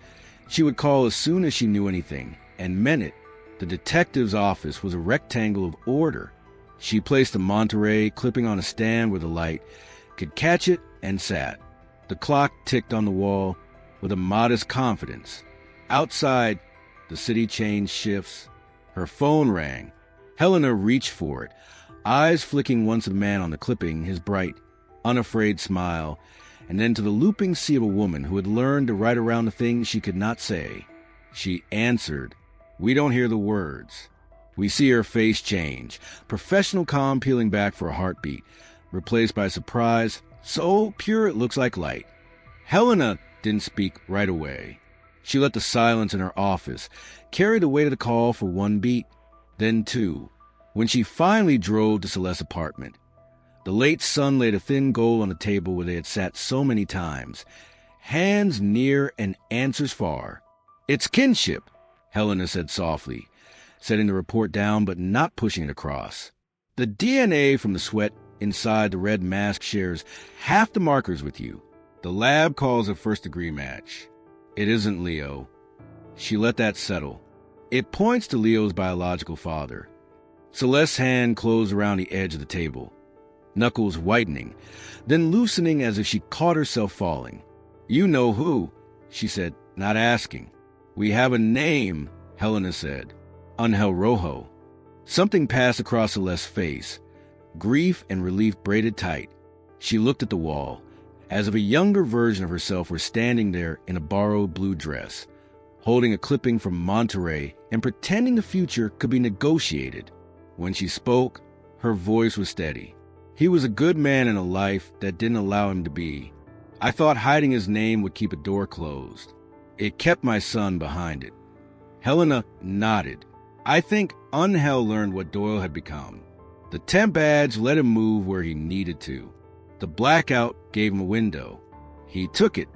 she would call as soon as she knew anything, and meant it. The detective's office was a rectangle of order. She placed the Monterey clipping on a stand where the light could catch it and sat. The clock ticked on the wall with a modest confidence. Outside, the city changed shifts. Her phone rang. Helena reached for it, eyes flicking once at the man on the clipping, his bright, unafraid smile, and then to the looping sea of a woman who had learned to write around the things she could not say. She answered. We don't hear the words. We see her face change, professional calm peeling back for a heartbeat, replaced by surprise, so pure it looks like light. Helena didn't speak right away. She let the silence in her office carry the weight of the call for one beat, then two, when she finally drove to Celeste's apartment. The late sun laid a thin goal on the table where they had sat so many times, hands near and answers far. It's kinship, Helena said softly, setting the report down but not pushing it across. The DNA from the sweat inside the red mask shares half the markers with you. The lab calls a first-degree match. It isn't Leo. She let that settle. It points to Leo's biological father. Celeste's hand closed around the edge of the table, knuckles whitening, then loosening as if she caught herself falling. You know who, she said, not asking. We have a name, Helena said. Angel Rojo. Something passed across Celeste's face. Grief and relief braided tight. She looked at the wall, as if a younger version of herself were standing there in a borrowed blue dress, holding a clipping from Monterey and pretending the future could be negotiated. When she spoke, her voice was steady. He was a good man in a life that didn't allow him to be. I thought hiding his name would keep a door closed. It kept my son behind it. Helena nodded. I think Angel learned what Doyle had become. The temp badge let him move where he needed to. The blackout gave him a window. He took it.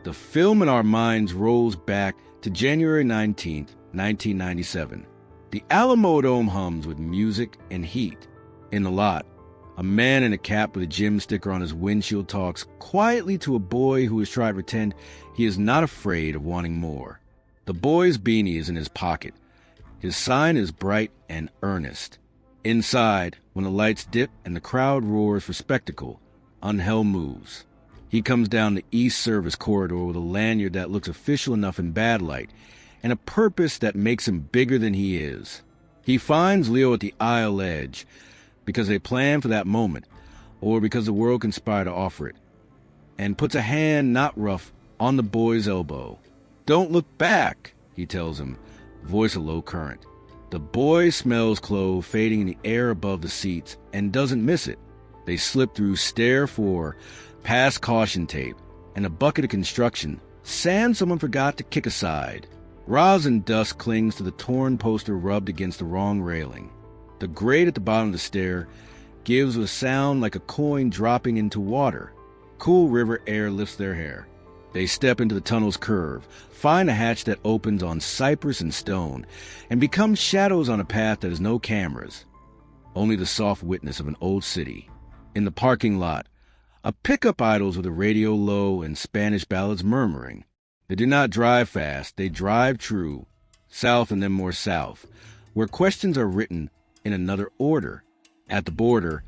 The film in our minds rolls back to January 19th, 1997. The Alamo Dome hums with music and heat. In the lot, a man in a cap with a gym sticker on his windshield talks quietly to a boy who is trying to pretend he is not afraid of wanting more. The boy's beanie is in his pocket. His sign is bright and earnest. Inside, when the lights dip and the crowd roars for spectacle, Angel moves. He comes down the East Service corridor with a lanyard that looks official enough in bad light, and a purpose that makes him bigger than he is. He finds Leo at the aisle edge, because they planned for that moment, or because the world conspired to offer it, and puts a hand not rough on the boy's elbow. Don't look back, he tells him, voice a low current. The boy smells clove fading in the air above the seats and doesn't miss it. They slip through stair 4, past caution tape, and a bucket of construction, sand someone forgot to kick aside. Rosin dust clings to the torn poster rubbed against the wrong railing. The grate at the bottom of the stair gives a sound like a coin dropping into water. Cool river air lifts their hair. They step into the tunnel's curve, find a hatch that opens on cypress and stone, and become shadows on a path that has no cameras, only the soft witness of an old city. In the parking lot, a pickup idles with a radio low and Spanish ballads murmuring. They do not drive fast, they drive true, south and then more south, where questions are written in another order. At the border,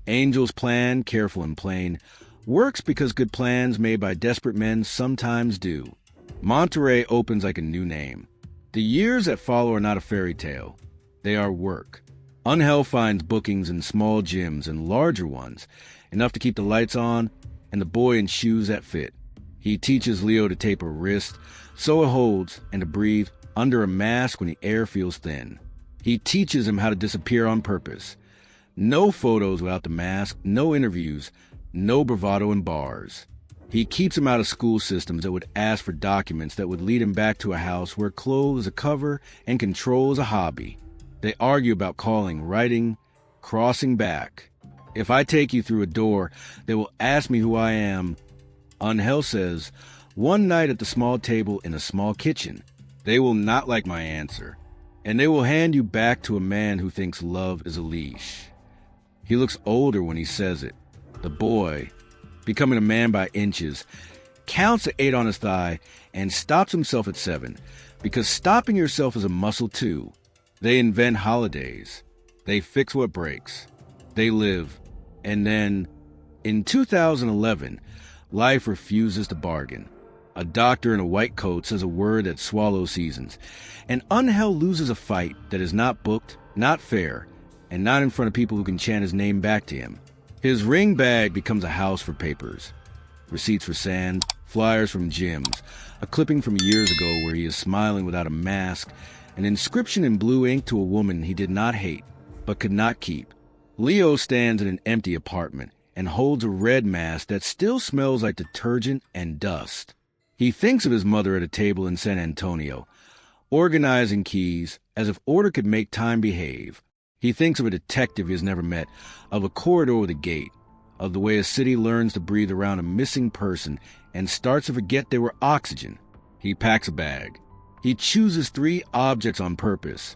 Angel's plan, careful and plain, works because good plans made by desperate men sometimes do. Monterey opens like a new name. The years that follow are not a fairy tale. They are work. Angel finds bookings in small gyms and larger ones, enough to keep the lights on and the boy in shoes that fit. He teaches Leo to tape a wrist, so it holds, and to breathe under a mask when the air feels thin. He teaches him how to disappear on purpose. No photos without the mask, no interviews, no bravado in bars. He keeps him out of school systems that would ask for documents that would lead him back to a house where clothes is a cover and control is a hobby. They argue about calling, writing, crossing back. If I take you through a door, they will ask me who I am. Angel says, one night at the small table in a small kitchen. They will not like my answer, and they will hand you back to a man who thinks love is a leash. He looks older when he says it. The boy, becoming a man by inches, counts to 8 on his thigh and stops himself at 7, because stopping yourself is a muscle too. They invent holidays. They fix what breaks. They live. And then, in 2011, life refuses to bargain. A doctor in a white coat says a word that swallows seasons, and Angel loses a fight that is not booked, not fair, and not in front of people who can chant his name back to him. His ring bag becomes a house for papers. Receipts for sand, Flyers from gyms, a clipping from years ago where he is smiling without a mask, an inscription in blue ink to a woman he did not hate, but could not keep. Leo stands in an empty apartment and holds a red mask that still smells like detergent and dust. He thinks of his mother at a table in San Antonio, organizing keys as if order could make time behave. He thinks of a detective he has never met, of a corridor with a gate, of the way a city learns to breathe around a missing person and starts to forget they were oxygen. He packs a bag. He chooses 3 objects on purpose.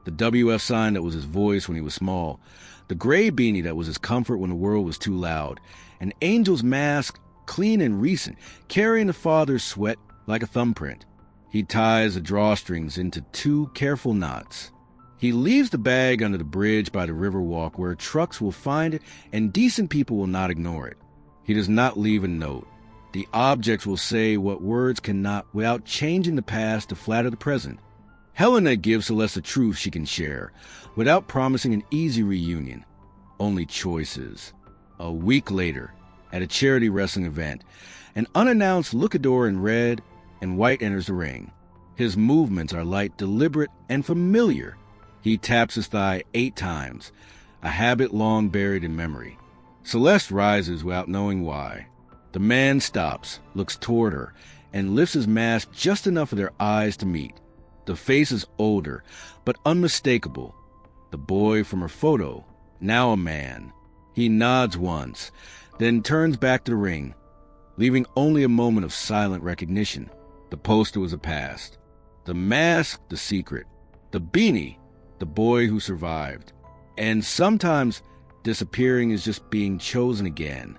The WF sign that was his voice when he was small, the gray beanie that was his comfort when the world was too loud, an angel's mask, clean and recent, carrying the father's sweat like a thumbprint. He ties the drawstrings into 2 careful knots. He leaves the bag under the bridge by the Riverwalk where trucks will find it and decent people will not ignore it. He does not leave a note. The objects will say what words cannot without changing the past to flatter the present. Helena gives Celeste a truth she can share without promising an easy reunion. Only choices. A week later, at a charity wrestling event, an unannounced luchador in red and white enters the ring. His movements are light, deliberate, and familiar. He taps his thigh 8 times, a habit long buried in memory. Celeste rises without knowing why. The man stops, looks toward her, and lifts his mask just enough for their eyes to meet. The face is older, but unmistakable. The boy from her photo, now a man. He nods once, then turns back to the ring, leaving only a moment of silent recognition. The poster was a past. The mask, the secret. The beanie, the boy who survived. And sometimes disappearing is just being chosen again.